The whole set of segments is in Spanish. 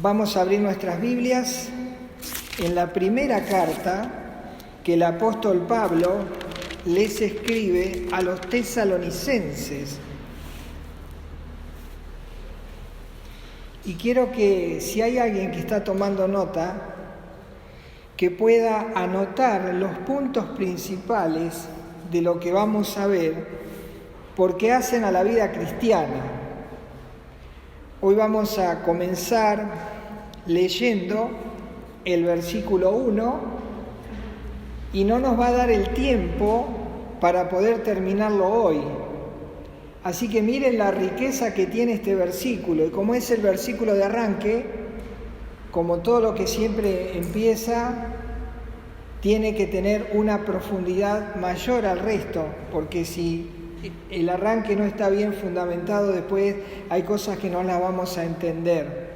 Vamos a abrir nuestras Biblias en la primera carta que el apóstol Pablo les escribe a los tesalonicenses. Y quiero que si hay alguien que está tomando nota, que pueda anotar los puntos principales de lo que vamos a ver, porque hacen a la vida cristiana. Hoy vamos a comenzar leyendo el versículo 1 y no nos va a dar el tiempo para poder terminarlo hoy. Así que miren la riqueza que tiene este versículo, y como es el versículo de arranque, como todo lo que siempre empieza, tiene que tener una profundidad mayor al resto, porque si el arranque no está bien fundamentado, después hay cosas que no las vamos a entender.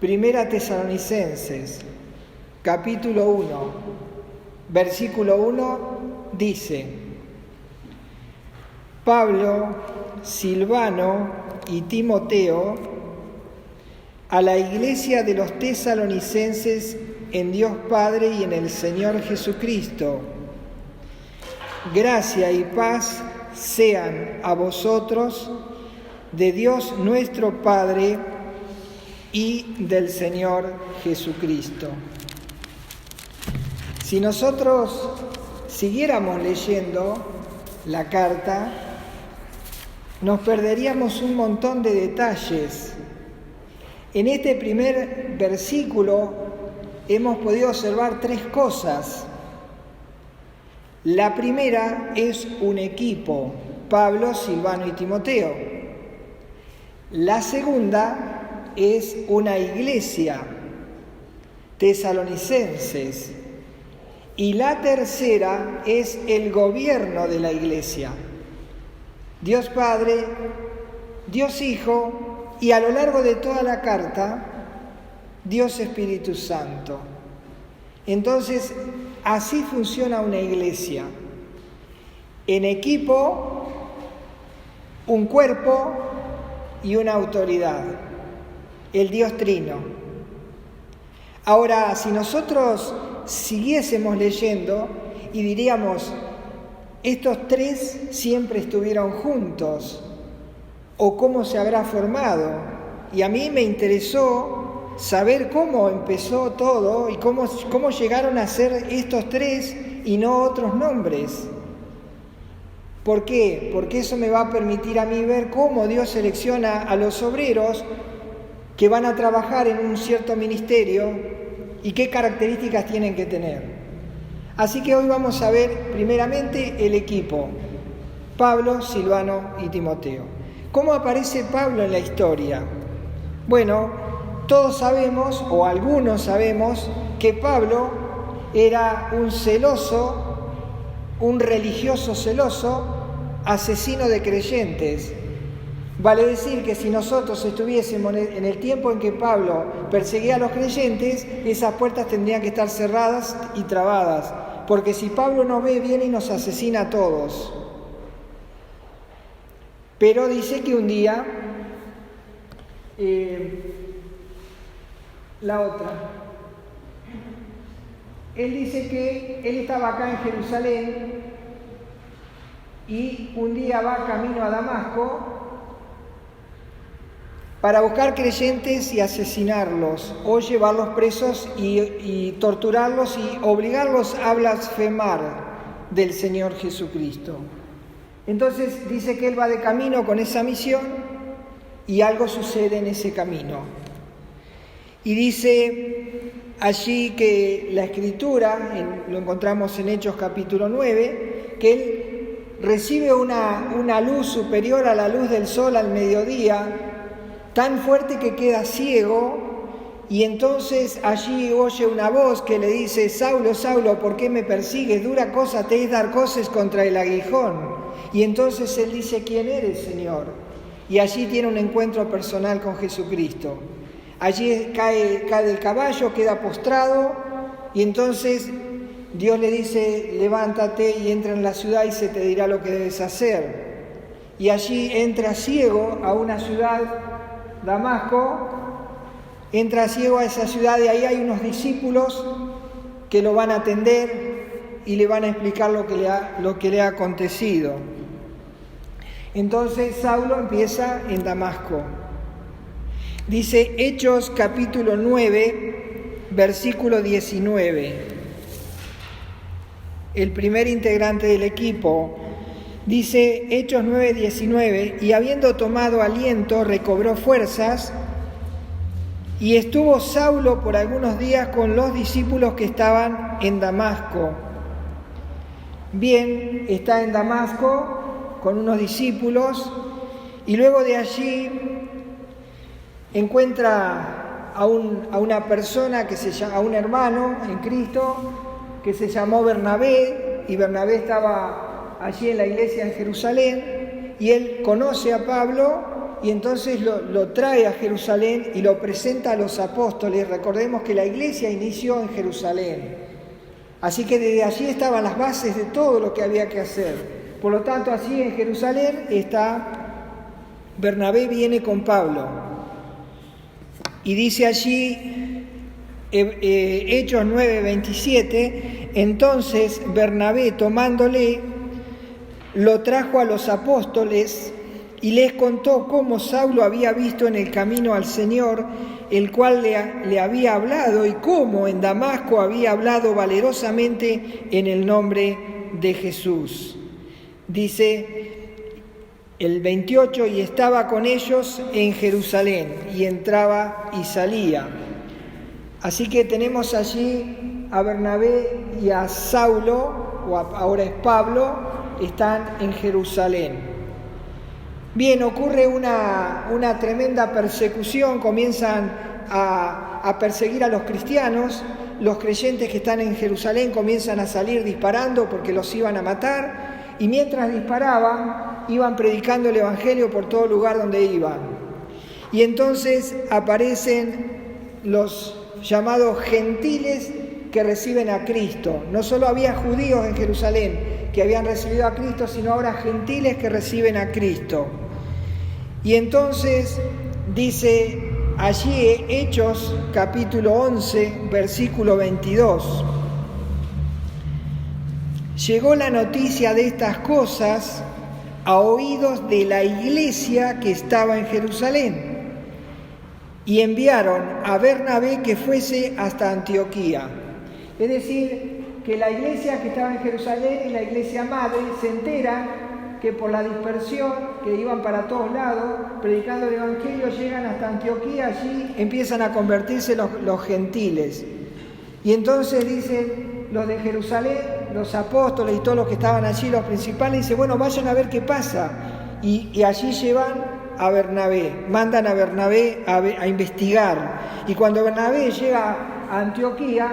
Primera Tesalonicenses, capítulo 1, versículo 1, dice: Pablo, Silvano y Timoteo, a la iglesia de los tesalonicenses en Dios Padre y en el Señor Jesucristo, gracia y paz sean a vosotros de Dios nuestro Padre y del Señor Jesucristo. Si nosotros siguiéramos leyendo la carta, nos perderíamos un montón de detalles. En este primer versículo hemos podido observar tres cosas. La primera es un equipo, Pablo, Silvano y Timoteo. La segunda es una iglesia, tesalonicenses. Y la tercera es el gobierno de la iglesia, Dios Padre, Dios Hijo y a lo largo de toda la carta, Dios Espíritu Santo. Entonces, así funciona una iglesia. En equipo, un cuerpo y una autoridad. El Dios Trino. Ahora, si nosotros siguiésemos leyendo y diríamos, estos tres siempre estuvieron juntos, o cómo se habrá formado. Y a mí me interesó saber cómo empezó todo y cómo llegaron a ser estos tres y no otros nombres. ¿Por qué? Porque eso me va a permitir a mí ver cómo Dios selecciona a los obreros que van a trabajar en un cierto ministerio y qué características tienen que tener. Así que hoy vamos a ver primeramente el equipo, Pablo, Silvano y Timoteo. ¿Cómo aparece Pablo en la historia? Bueno, todos sabemos, o algunos sabemos, que Pablo era un celoso, un religioso celoso, asesino de creyentes. Vale decir que si nosotros estuviésemos en el tiempo en que Pablo perseguía a los creyentes, esas puertas tendrían que estar cerradas y trabadas, porque si Pablo nos ve, viene y nos asesina a todos. Pero dice que un día, él dice que él estaba acá en Jerusalén y un día va camino a Damasco para buscar creyentes y asesinarlos, o llevarlos presos y torturarlos y obligarlos a blasfemar del Señor Jesucristo. Entonces dice que él va de camino con esa misión y algo sucede en ese camino. Y dice allí que la Escritura, lo encontramos en Hechos capítulo 9, que él recibe una luz superior a la luz del sol al mediodía, tan fuerte que queda ciego, y entonces allí oye una voz que le dice: Saulo, Saulo, ¿por qué me persigues? Dura cosa te es dar coces contra el aguijón. Y entonces él dice: ¿quién eres, Señor? Y allí tiene un encuentro personal con Jesucristo. Allí cae del caballo, queda postrado, y entonces Dios le dice: levántate y entra en la ciudad y se te dirá lo que debes hacer. Y allí entra ciego a una ciudad, Damasco, entra ciego a esa ciudad y ahí hay unos discípulos que lo van a atender y le van a explicar lo que le ha acontecido. Entonces Saulo empieza en Damasco. Dice Hechos capítulo 9, versículo 19. El primer integrante del equipo dice Hechos 9, 19, y habiendo tomado aliento recobró fuerzas y estuvo Saulo por algunos días con los discípulos que estaban en Damasco. Bien, está en Damasco con unos discípulos y luego de allí encuentra a una persona a un hermano en Cristo que se llamó Bernabé, y Bernabé estaba allí en la iglesia en Jerusalén, y él conoce a Pablo y entonces lo trae a Jerusalén y lo presenta a los apóstoles. Recordemos que la iglesia inició en Jerusalén, así que desde allí estaban las bases de todo lo que había que hacer. Por lo tanto, allí en Jerusalén Bernabé viene con Pablo. Y dice allí, Hechos 9, 27, entonces Bernabé tomándole, lo trajo a los apóstoles y les contó cómo Saulo había visto en el camino al Señor, el cual le había hablado, y cómo en Damasco había hablado valerosamente en el nombre de Jesús. Dice el 28, y estaba con ellos en Jerusalén, y entraba y salía. Así que tenemos allí a Bernabé y a Saulo, ahora es Pablo, están en Jerusalén. Bien, ocurre una tremenda persecución, comienzan a perseguir a los cristianos, los creyentes que están en Jerusalén comienzan a salir disparando porque los iban a matar, y mientras disparaban, iban predicando el Evangelio por todo lugar donde iban. Y entonces aparecen los llamados gentiles que reciben a Cristo. No solo había judíos en Jerusalén que habían recibido a Cristo, sino ahora gentiles que reciben a Cristo. Y entonces dice allí Hechos capítulo 11, versículo 22. Llegó la noticia de estas cosas a oídos de la iglesia que estaba en Jerusalén, y enviaron a Bernabé que fuese hasta Antioquía. Es decir, que la iglesia que estaba en Jerusalén y la iglesia madre se entera que por la dispersión, que iban para todos lados, predicando el Evangelio, llegan hasta Antioquía, allí empiezan a convertirse los gentiles. Y entonces dicen los de Jerusalén, los apóstoles y todos los que estaban allí, los principales, dicen, bueno, vayan a ver qué pasa. Y allí llevan a Bernabé, mandan a Bernabé a investigar. Y cuando Bernabé llega a Antioquía,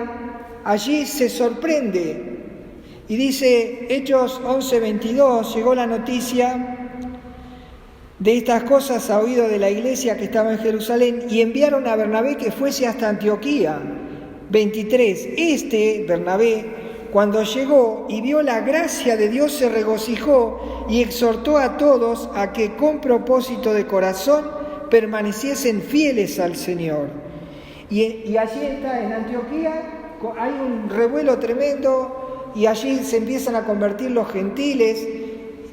allí se sorprende. Y dice Hechos 11, 22, llegó la noticia de estas cosas a oído de la iglesia que estaba en Jerusalén, y enviaron a Bernabé que fuese hasta Antioquía. 23, Bernabé, cuando llegó y vio la gracia de Dios, se regocijó y exhortó a todos a que con propósito de corazón permaneciesen fieles al Señor. Y allí está, en Antioquía, hay un revuelo tremendo, y allí se empiezan a convertir los gentiles.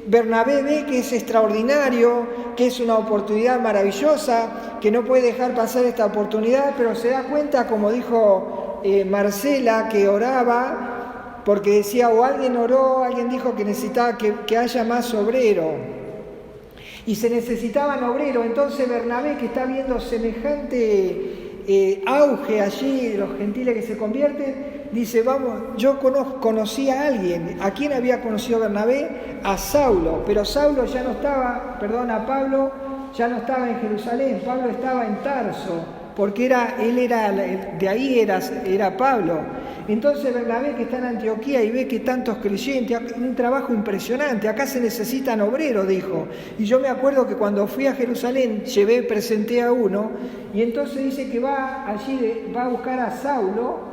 Bernabé ve que es extraordinario, que es una oportunidad maravillosa, que no puede dejar pasar esta oportunidad, pero se da cuenta, como dijo Marcela, que oraba, porque decía, o alguien oró, alguien dijo que necesitaba que haya más obrero, y se necesitaban obreros. Entonces Bernabé, que está viendo semejante auge allí de los gentiles que se convierten, dice, vamos, yo conocí a alguien. ¿A quién había conocido Bernabé? A Saulo, pero Saulo ya no estaba, a Pablo ya no estaba en Jerusalén, Pablo estaba en Tarso, porque de ahí era Pablo. Entonces Bernabé, que está en Antioquía y ve que tantos creyentes, un trabajo impresionante, acá se necesitan obreros, dijo. Y yo me acuerdo que cuando fui a Jerusalén presenté a uno, y entonces dice que va a buscar a Saulo,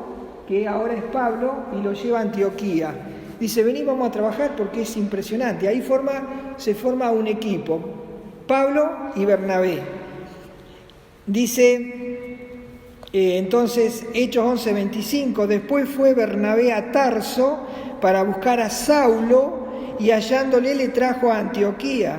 que ahora es Pablo, y lo lleva a Antioquía. Dice, vení, vamos a trabajar porque es impresionante. Ahí se forma un equipo, Pablo y Bernabé. Dice Entonces, Hechos 11:25, después fue Bernabé a Tarso para buscar a Saulo y hallándole le trajo a Antioquía.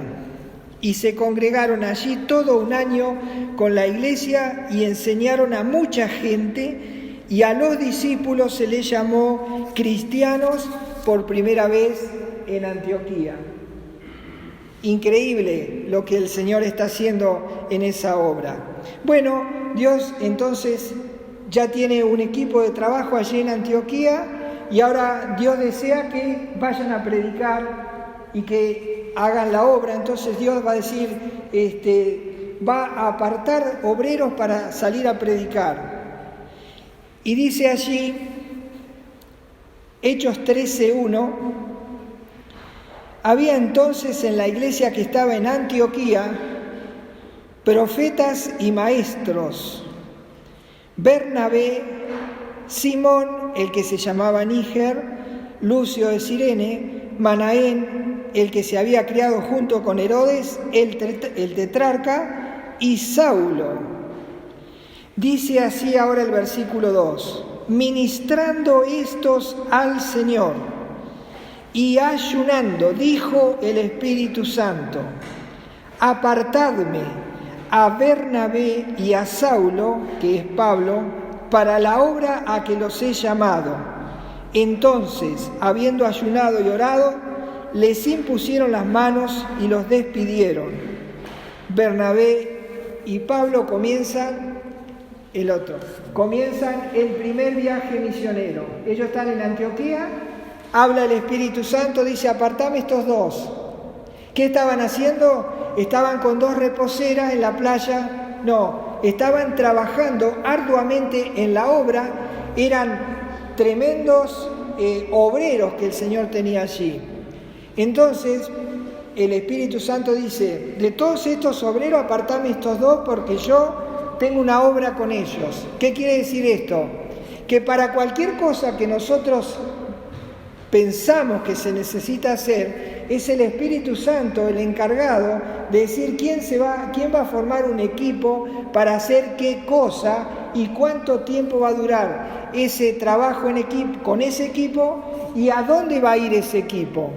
Y se congregaron allí todo un año con la iglesia y enseñaron a mucha gente, y a los discípulos se les llamó cristianos por primera vez en Antioquía. Increíble lo que el Señor está haciendo en esa obra. Bueno, Dios entonces ya tiene un equipo de trabajo allí en Antioquía y ahora Dios desea que vayan a predicar y que hagan la obra. Entonces Dios va a decir, va a apartar obreros para salir a predicar. Y dice allí, Hechos 13:1, había entonces en la iglesia que estaba en Antioquía profetas y maestros: Bernabé, Simón, el que se llamaba Níger, Lucio de Cirene, Manaén, el que se había criado junto con Herodes, el tetrarca, y Saulo. Dice así ahora el versículo 2, ministrando estos al Señor y ayunando, dijo el Espíritu Santo, apartadme a Bernabé y a Saulo, que es Pablo, para la obra a que los he llamado. Entonces, habiendo ayunado y orado, les impusieron las manos y los despidieron. Bernabé y Pablo comienzan el primer viaje misionero. Ellos están en Antioquía, habla el Espíritu Santo, dice, apartame estos dos. ¿Qué estaban haciendo? ¿Estaban con dos reposeras en la playa? No, estaban trabajando arduamente en la obra, eran tremendos obreros que el Señor tenía allí. Entonces, el Espíritu Santo dice, de todos estos obreros apartame estos dos porque yo tengo una obra con ellos. ¿Qué quiere decir esto? Que para cualquier cosa que nosotros pensamos que se necesita hacer, es el Espíritu Santo el encargado de decir quién va a formar un equipo para hacer qué cosa y cuánto tiempo va a durar ese trabajo en equipo, con ese equipo, y a dónde va a ir ese equipo.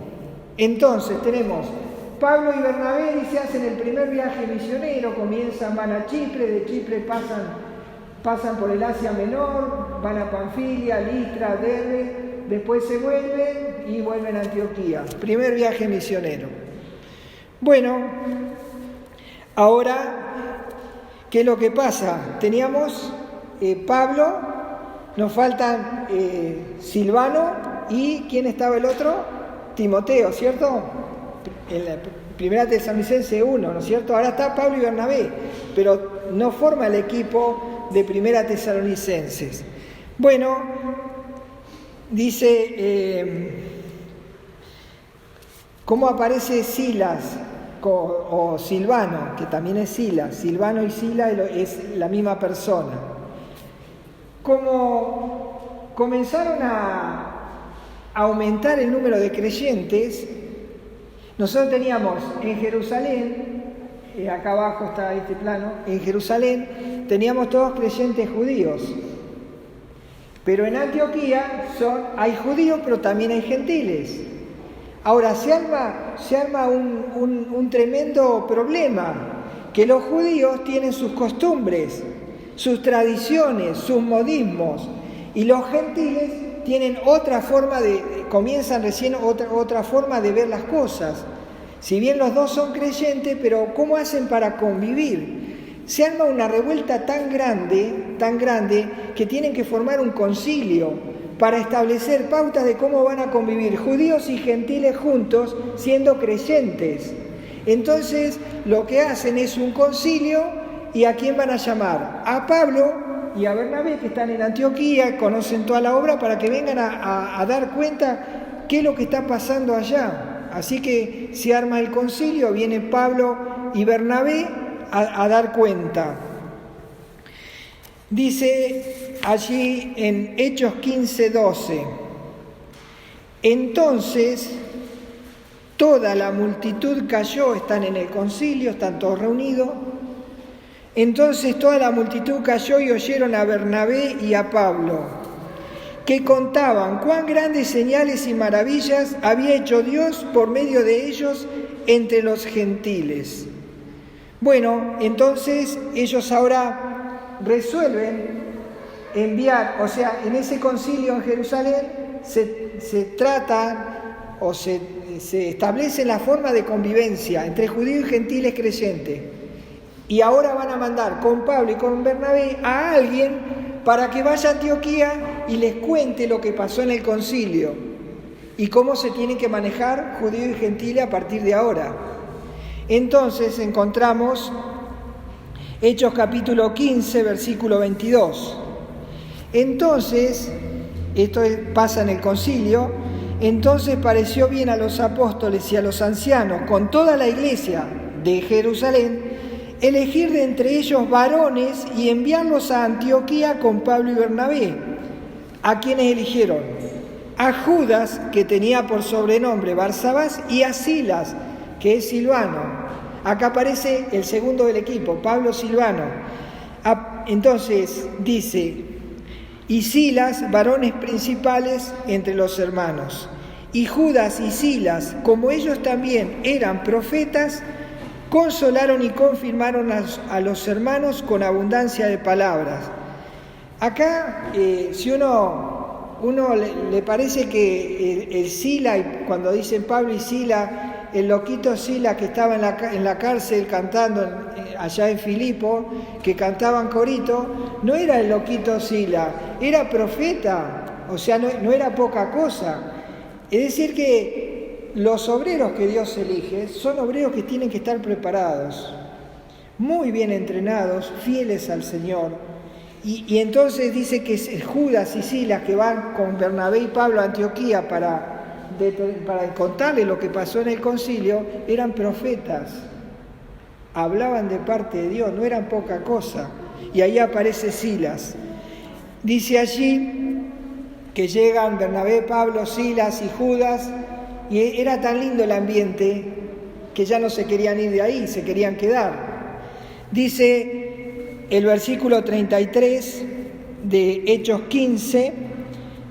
Entonces tenemos Pablo y Bernabé, dice, hacen el primer viaje misionero, van a Chipre, de Chipre pasan por el Asia Menor, van a Panfilia, Listra, Derbe, después se vuelven a Antioquía. Primer viaje misionero. Bueno, ahora, ¿qué es lo que pasa? Teníamos Pablo, nos faltan Silvano y ¿quién estaba el otro? Timoteo, ¿cierto? En la primera Tesalonicense 1, ¿no es cierto? Ahora está Pablo y Bernabé, pero no forma el equipo de primera Tesalonicenses. Bueno, dice, ¿cómo aparece Silas o Silvano? Que también es Silas. Silvano y Silas es la misma persona. Como comenzaron a aumentar el número de creyentes, nosotros teníamos en Jerusalén, acá abajo está este plano, en Jerusalén teníamos todos creyentes judíos, pero en Antioquía hay judíos pero también hay gentiles. Ahora se arma un tremendo problema, que los judíos tienen sus costumbres, sus tradiciones, sus modismos, y los gentiles tienen otra forma comienzan recién otra forma de ver las cosas. Si bien los dos son creyentes, pero ¿cómo hacen para convivir? Se arma una revuelta tan grande, que tienen que formar un concilio para establecer pautas de cómo van a convivir judíos y gentiles juntos siendo creyentes. Entonces, lo que hacen es un concilio, ¿y a quién van a llamar? A Pablo y a Bernabé, que están en Antioquía, conocen toda la obra, para que vengan a dar cuenta qué es lo que está pasando allá. Así que se arma el concilio, viene Pablo y Bernabé a dar cuenta. Dice allí en Hechos 15:12, entonces toda la multitud cayó, están en el concilio, están todos reunidos, Entonces toda la multitud cayó y oyeron a Bernabé y a Pablo, que contaban cuán grandes señales y maravillas había hecho Dios por medio de ellos entre los gentiles. Bueno, entonces ellos ahora resuelven enviar, o sea, en ese concilio en Jerusalén se trata o se establece la forma de convivencia entre judíos y gentiles creyentes. Y ahora van a mandar con Pablo y con Bernabé a alguien para que vaya a Antioquía y les cuente lo que pasó en el concilio y cómo se tienen que manejar judíos y gentiles a partir de ahora. Entonces encontramos Hechos capítulo 15, versículo 22. Entonces, esto pasa en el concilio, entonces pareció bien a los apóstoles y a los ancianos, con toda la iglesia de Jerusalén, elegir de entre ellos varones y enviarlos a Antioquía con Pablo y Bernabé. ¿A quienes eligieron? A Judas, que tenía por sobrenombre Barsabás, y a Silas, que es Silvano. Acá aparece el segundo del equipo, Pablo Silvano. Entonces dice, y Silas, varones principales entre los hermanos. Y Judas y Silas, como ellos también eran profetas, consolaron y confirmaron a los hermanos con abundancia de palabras. Acá, si uno le parece que el Sila, cuando dicen Pablo y Sila, el loquito Sila que estaba en la cárcel cantando allá en Filipo, que cantaban corito, no era el loquito Sila, era profeta, o sea, no era poca cosa. Es decir que los obreros que Dios elige son obreros que tienen que estar preparados, muy bien entrenados, fieles al Señor. Y entonces dice que Judas y Silas, que van con Bernabé y Pablo a Antioquía para contarle lo que pasó en el concilio, eran profetas, hablaban de parte de Dios, no eran poca cosa. Y ahí aparece Silas. Dice allí que llegan Bernabé, Pablo, Silas y Judas, y era tan lindo el ambiente que ya no se querían ir de ahí, se querían quedar. Dice el versículo 33 de Hechos 15,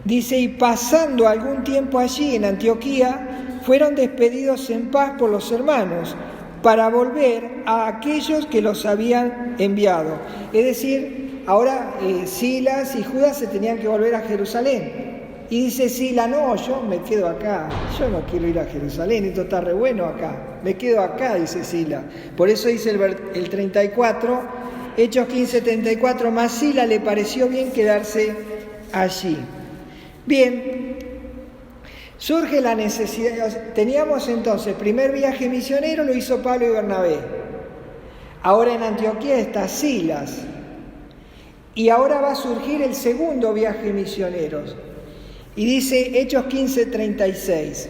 dice, y pasando algún tiempo allí en Antioquía, fueron despedidos en paz por los hermanos, para volver a aquellos que los habían enviado. Es decir, ahora Silas y Judas se tenían que volver a Jerusalén. Y dice Silas, no, yo me quedo acá, yo no quiero ir a Jerusalén, esto está re bueno acá, me quedo acá, dice Silas. Por eso dice el 34, Hechos 15, 34, más Silas le pareció bien quedarse allí. Bien, surge la necesidad, teníamos entonces, el primer viaje misionero lo hizo Pablo y Bernabé, ahora en Antioquía está Silas, y ahora va a surgir el segundo viaje misionero. Y dice Hechos 15, 36.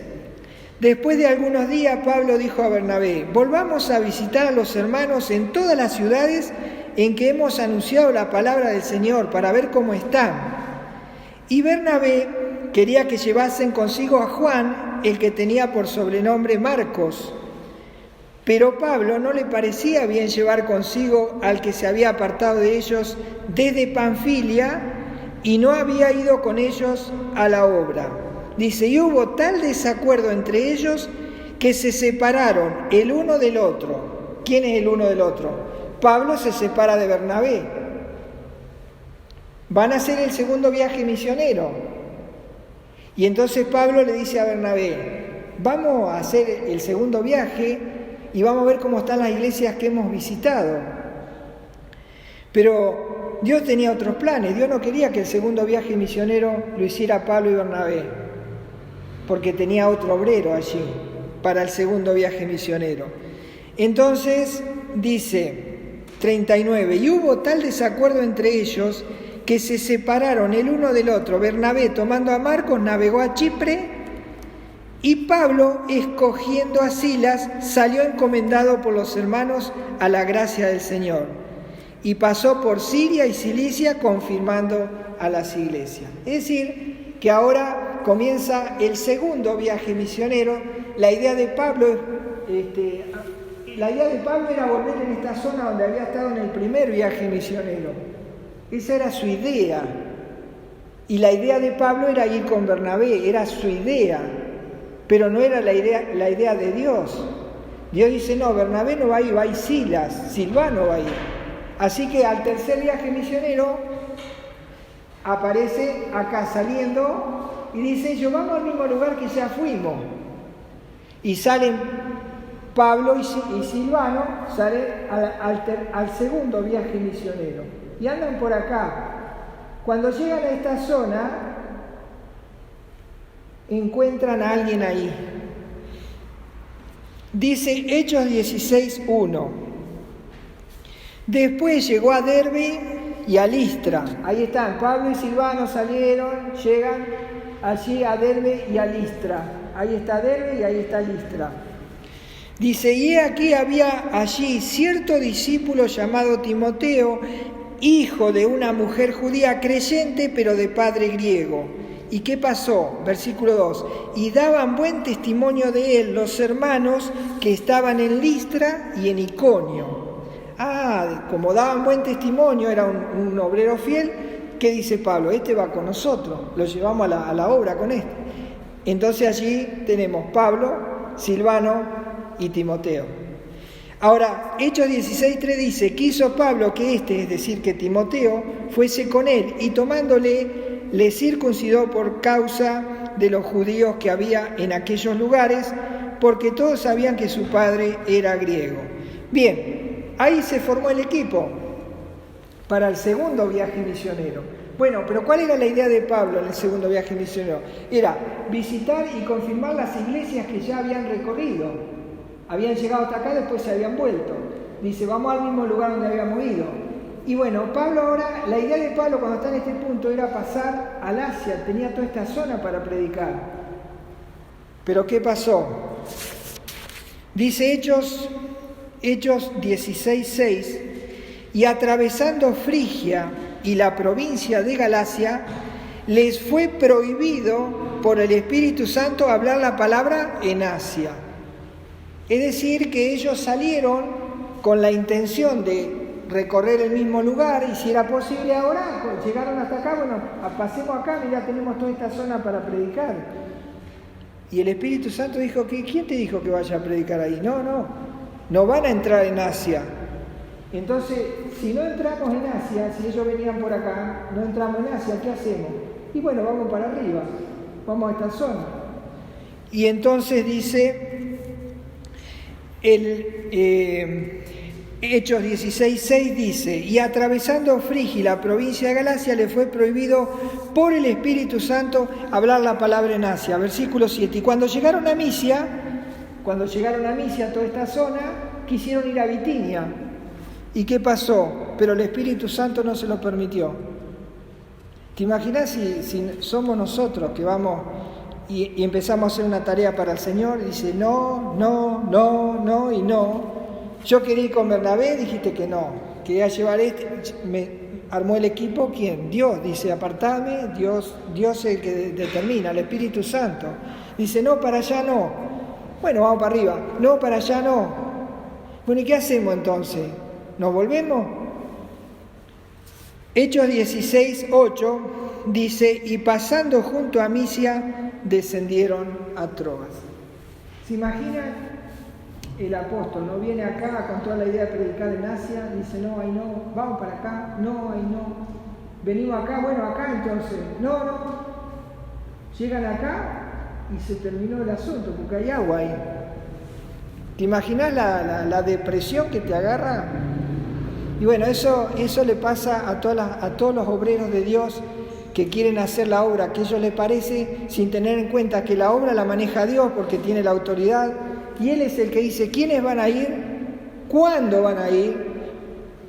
Después de algunos días, Pablo dijo a Bernabé, volvamos a visitar a los hermanos en todas las ciudades en que hemos anunciado la palabra del Señor para ver cómo están. Y Bernabé quería que llevasen consigo a Juan, el que tenía por sobrenombre Marcos. Pero Pablo no le parecía bien llevar consigo al que se había apartado de ellos desde Panfilia y no había ido con ellos a la obra. Dice, y hubo tal desacuerdo entre ellos que se separaron el uno del otro. ¿Quién es el uno del otro? Pablo se separa de Bernabé. Van a hacer el segundo viaje misionero. Y entonces Pablo le dice a Bernabé, vamos a hacer el segundo viaje y vamos a ver cómo están las iglesias que hemos visitado. Pero Dios tenía otros planes. Dios no quería que el segundo viaje misionero lo hiciera Pablo y Bernabé, porque tenía otro obrero allí para el segundo viaje misionero. Entonces dice 39, y hubo tal desacuerdo entre ellos que se separaron el uno del otro. Bernabé, tomando a Marcos, navegó a Chipre, y Pablo, escogiendo a Silas, salió encomendado por los hermanos a la gracia del Señor. Y pasó por Siria y Cilicia confirmando a las iglesias. Es decir, que ahora comienza el segundo viaje misionero. La idea de Pablo, la idea de Pablo era volver en esta zona donde había estado en el primer viaje misionero. Esa era su idea. Y la idea de Pablo era ir con Bernabé, era su idea, pero no era la idea de Dios. Dios dice, no, Bernabé no va a ir, va a ir Silas, Silvano va a ir. Así que al tercer viaje misionero aparece acá saliendo y dice, yo vamos al mismo lugar que ya fuimos. Y salen Pablo y Silvano, salen al segundo viaje misionero. Y andan por acá. Cuando llegan a esta zona, encuentran a alguien ahí. Dice Hechos 16:1. Después llegó a Derbe y a Listra. Ahí están, Pablo y Silvano salieron, llegan allí a Derbe y a Listra. Ahí está Derbe y ahí está Listra. Dice, y aquí había allí cierto discípulo llamado Timoteo, hijo de una mujer judía creyente, pero de padre griego. ¿Y qué pasó? Versículo 2. Y daban buen testimonio de él los hermanos que estaban en Listra y en Iconio. Como daban buen testimonio, era un obrero fiel, ¿qué dice Pablo? Este va con nosotros, lo llevamos a la obra con este. Entonces allí tenemos Pablo, Silvano y Timoteo. Ahora, Hechos 16:3 dice, quiso Pablo que es decir, que Timoteo, fuese con él, y tomándole, le circuncidó por causa de los judíos que había en aquellos lugares, porque todos sabían que su padre era griego. Bien, ahí se formó el equipo para el segundo viaje misionero. Bueno, pero ¿cuál era la idea de Pablo en el segundo viaje misionero? Era visitar y confirmar las iglesias que ya habían recorrido. Habían llegado hasta acá, después se habían vuelto. Dice, vamos al mismo lugar donde habíamos ido. Y bueno, Pablo ahora, la idea de Pablo cuando está en este punto era pasar al Asia, tenía toda esta zona para predicar. Pero ¿qué pasó? Dice Hechos 16:6, y atravesando Frigia y la provincia de Galacia, les fue prohibido por el Espíritu Santo hablar la palabra en Asia. Es decir, que ellos salieron con la intención de recorrer el mismo lugar, y si era posible ahora, llegaron hasta acá, bueno, pasemos acá, mira, tenemos toda esta zona para predicar. Y el Espíritu Santo dijo, ¿quién te dijo que vaya a predicar ahí? No van a entrar en Asia. Entonces, si no entramos en Asia, si ellos venían por acá, no entramos en Asia, ¿qué hacemos? Y bueno, vamos para arriba, vamos a esta zona. Y entonces dice Hechos 16:6 dice, y atravesando Frigia y la provincia de Galacia, le fue prohibido por el Espíritu Santo hablar la palabra en Asia. Versículo 7, y cuando llegaron a Misia, toda esta zona, quisieron ir a Bitinia. ¿Y qué pasó? Pero el Espíritu Santo no se lo permitió. ¿Te imaginas si somos nosotros que vamos y empezamos a hacer una tarea para el Señor? Dice, no y no. Yo quería ir con Bernabé, dijiste que no. Quería llevar me armó el equipo, ¿quién? Dios. Dice, apartame, Dios es el que determina, el Espíritu Santo. Dice, no, para allá no. Bueno, vamos para arriba. No, para allá no. Bueno, ¿y qué hacemos entonces? ¿Nos volvemos? Hechos 16:8 dice, y pasando junto a Misia, descendieron a Troas. ¿Se imaginan? El apóstol no viene acá con toda la idea de predicar en Asia, dice, no, ahí no, vamos para acá, no, ahí no. Venimos acá, bueno, acá entonces, no. Llegan acá y se terminó el asunto, porque hay agua ahí. ¿Te imaginas la depresión que te agarra? Y bueno, eso le pasa a todos los obreros de Dios que quieren hacer la obra que a ellos les parece, sin tener en cuenta que la obra la maneja Dios porque tiene la autoridad, y Él es el que dice quiénes van a ir, cuándo van a ir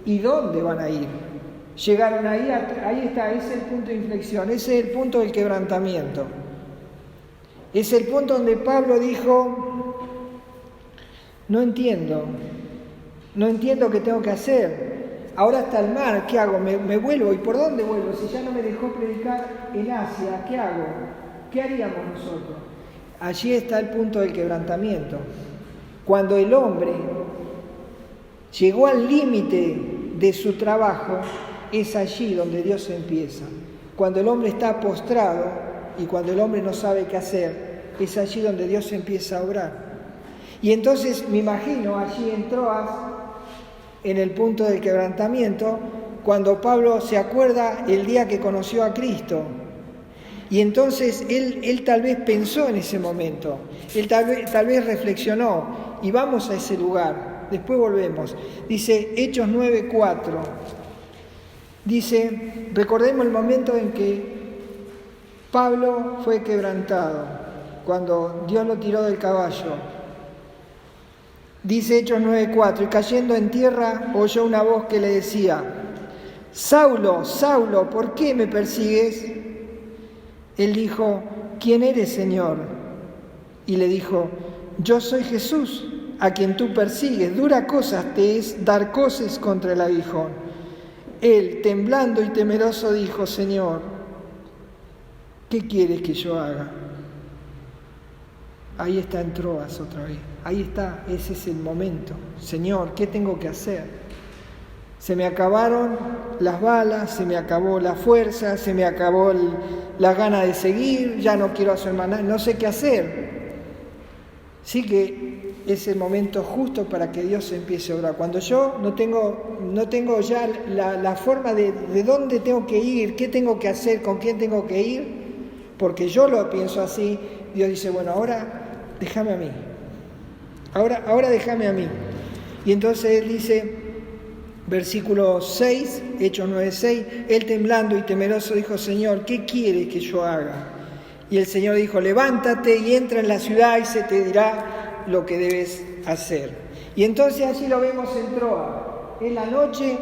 y dónde van a ir. Llegaron ahí está, ese es el punto de inflexión, ese es el punto del quebrantamiento. Es el punto donde Pablo dijo, no entiendo qué tengo que hacer. Ahora está el mar, ¿qué hago? ¿Me vuelvo? ¿Y por dónde vuelvo? Si ya no me dejó predicar en Asia, ¿qué hago? ¿Qué haríamos nosotros? Allí está el punto del quebrantamiento. Cuando el hombre llegó al límite de su trabajo, es allí donde Dios empieza. Cuando el hombre está postrado y cuando el hombre no sabe qué hacer, es allí donde Dios empieza a obrar. Y entonces me imagino allí en Troas, en el punto del quebrantamiento, cuando Pablo se acuerda el día que conoció a Cristo. Y entonces él tal vez pensó en ese momento, él tal vez reflexionó, y vamos a ese lugar, después volvemos. Dice Hechos 9:4, dice, recordemos el momento en que Pablo fue quebrantado, cuando Dios lo tiró del caballo. Dice Hechos 9:4, y cayendo en tierra oyó una voz que le decía, Saulo, Saulo, ¿por qué me persigues? Él dijo, ¿quién eres, Señor? Y le dijo, yo soy Jesús, a quien tú persigues. Dura cosa te es dar coces contra el aguijón. Él, temblando y temeroso, dijo, Señor, ¿qué quieres que yo haga? Ahí está en Troas otra vez. Ahí está, ese es el momento. Señor, ¿qué tengo que hacer? Se me acabaron las balas, se me acabó la fuerza, se me acabó la gana de seguir, ya no quiero hacer más nada, no sé qué hacer. Sí que es el momento justo para que Dios empiece a obrar. Cuando yo no tengo ya la forma de dónde tengo que ir, qué tengo que hacer, con quién tengo que ir, porque yo lo pienso así, Dios dice, bueno, ahora déjame a mí. Ahora déjame a mí. Y entonces Él dice, versículo 6, Hechos 9:6, Él temblando y temeroso dijo, Señor, ¿qué quieres que yo haga? Y el Señor dijo, levántate y entra en la ciudad y se te dirá lo que debes hacer. Y entonces allí lo vemos en Troas. En la noche,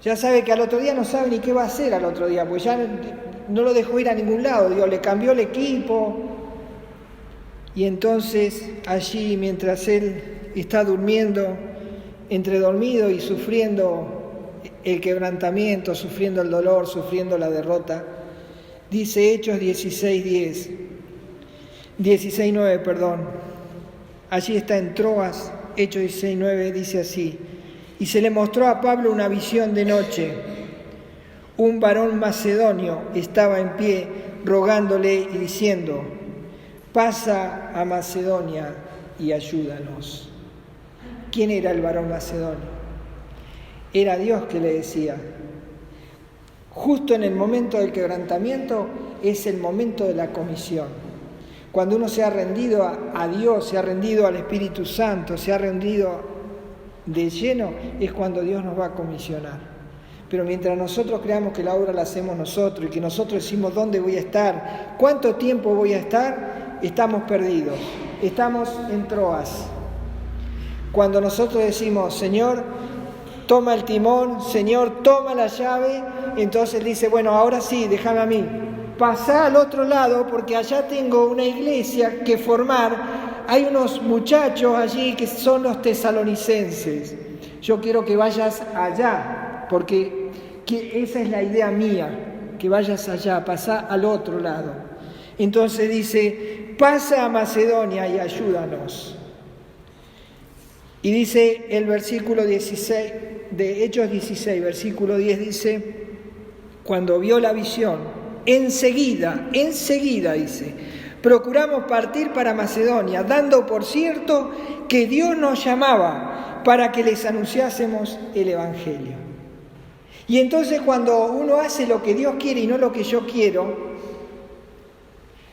ya sabe que al otro día no sabe ni qué va a hacer al otro día, pues ya no lo dejó ir a ningún lado, Dios le cambió el equipo. Y entonces allí, mientras él está durmiendo, entre dormido y sufriendo el quebrantamiento, sufriendo el dolor, sufriendo la derrota, dice Hechos 16:9, allí está en Troas, Hechos 16:9, dice así, y se le mostró a Pablo una visión de noche. Un varón macedonio estaba en pie rogándole y diciendo, pasa a Macedonia y ayúdanos. ¿Quién era el varón macedonio? Era Dios que le decía. Justo en el momento del quebrantamiento es el momento de la comisión. Cuando uno se ha rendido a Dios, se ha rendido al Espíritu Santo, se ha rendido de lleno, es cuando Dios nos va a comisionar. Pero mientras nosotros creamos que la obra la hacemos nosotros y que nosotros decimos dónde voy a estar, cuánto tiempo voy a estar, estamos perdidos, estamos en Troas. Cuando nosotros decimos, Señor, toma el timón, Señor, toma la llave, entonces dice, bueno, ahora sí, déjame a mí. Pasá al otro lado porque allá tengo una iglesia que formar. Hay unos muchachos allí que son los tesalonicenses. Yo quiero que vayas allá, porque esa es la idea mía, que vayas allá, pasá al otro lado. Entonces dice, pasa a Macedonia y ayúdanos. Y dice el versículo 16, de Hechos 16, versículo 10, dice, cuando vio la visión, enseguida, dice, procuramos partir para Macedonia, dando por cierto que Dios nos llamaba para que les anunciásemos el Evangelio. Y entonces cuando uno hace lo que Dios quiere y no lo que yo quiero,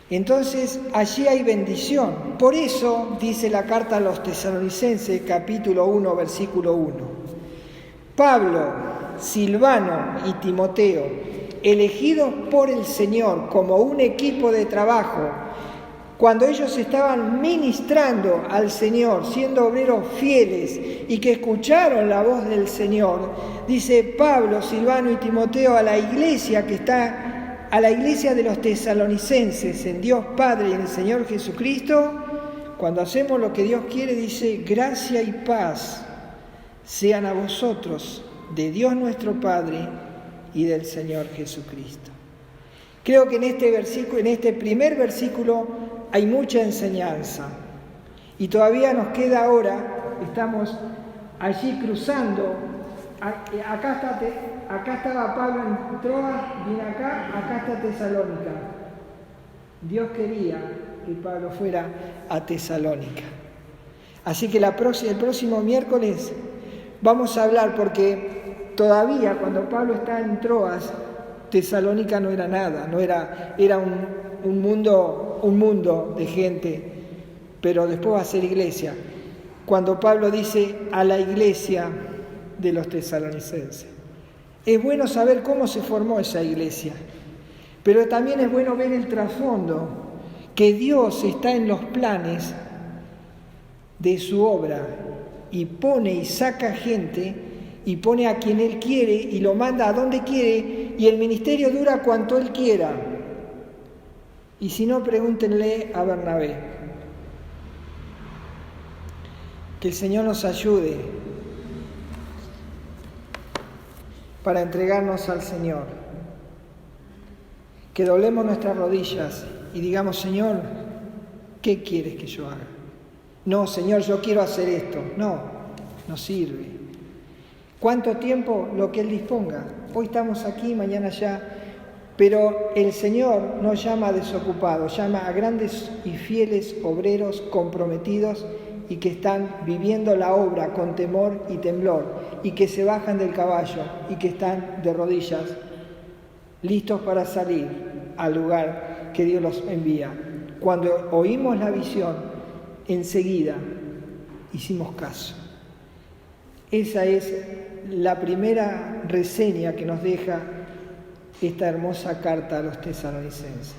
entonces allí hay bendición. Por eso dice la carta a los tesalonicenses, capítulo 1, versículo 1. Pablo, Silvano y Timoteo, elegidos por el Señor como un equipo de trabajo, cuando ellos estaban ministrando al Señor, siendo obreros fieles y que escucharon la voz del Señor, dice Pablo, Silvano y Timoteo a la iglesia que está, a la iglesia de los tesalonicenses en Dios Padre y en el Señor Jesucristo, cuando hacemos lo que Dios quiere, dice, gracia y paz sean a vosotros, de Dios nuestro Padre y del Señor Jesucristo. Creo que en este versículo, en este primer versículo, hay mucha enseñanza. Y todavía nos queda ahora, estamos allí cruzando, acá estaba Pablo en Troas, viene acá está Tesalónica. Dios quería que Pablo fuera a Tesalónica. Así que el próximo miércoles vamos a hablar, porque todavía cuando Pablo está en Troas, Tesalónica no era nada, era un mundo de gente, pero después va a ser iglesia. Cuando Pablo dice a la iglesia de los tesalonicenses. Es bueno saber cómo se formó esa iglesia, pero también es bueno ver el trasfondo, que Dios está en los planes de su obra y pone y saca gente y pone a quien Él quiere y lo manda a donde quiere, y el ministerio dura cuanto Él quiera. Y si no, pregúntenle a Bernabé. Que el Señor nos ayude para entregarnos al Señor. Que doblemos nuestras rodillas y digamos: Señor, ¿qué quieres que yo haga? No, Señor, yo quiero hacer esto. No sirve. ¿Cuánto tiempo? Lo que Él disponga. Hoy estamos aquí, mañana allá. Pero el Señor no llama a desocupados, llama a grandes y fieles obreros comprometidos y que están viviendo la obra con temor y temblor, y que se bajan del caballo y que están de rodillas, listos para salir al lugar que Dios los envía. Cuando oímos la visión, enseguida hicimos caso. Esa es la primera reseña que nos deja esta hermosa carta a los tesalonicenses.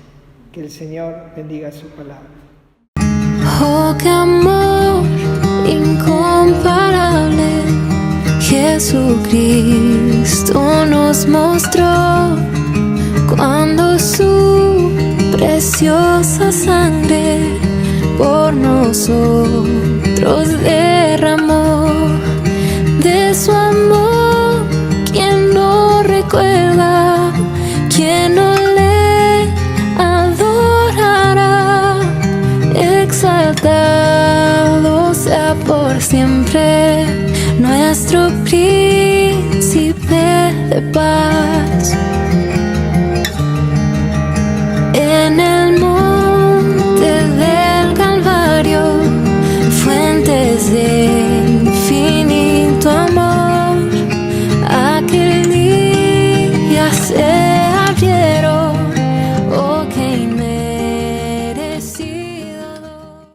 Que el Señor bendiga su palabra. Oh, qué amor incomparable, Jesucristo nos mostró cuando su preciosa sangre por nosotros derramó. De su amor, ¿quién no recuerda? ¿Quién no le adorará? Exaltado sea por siempre nuestro príncipe de paz.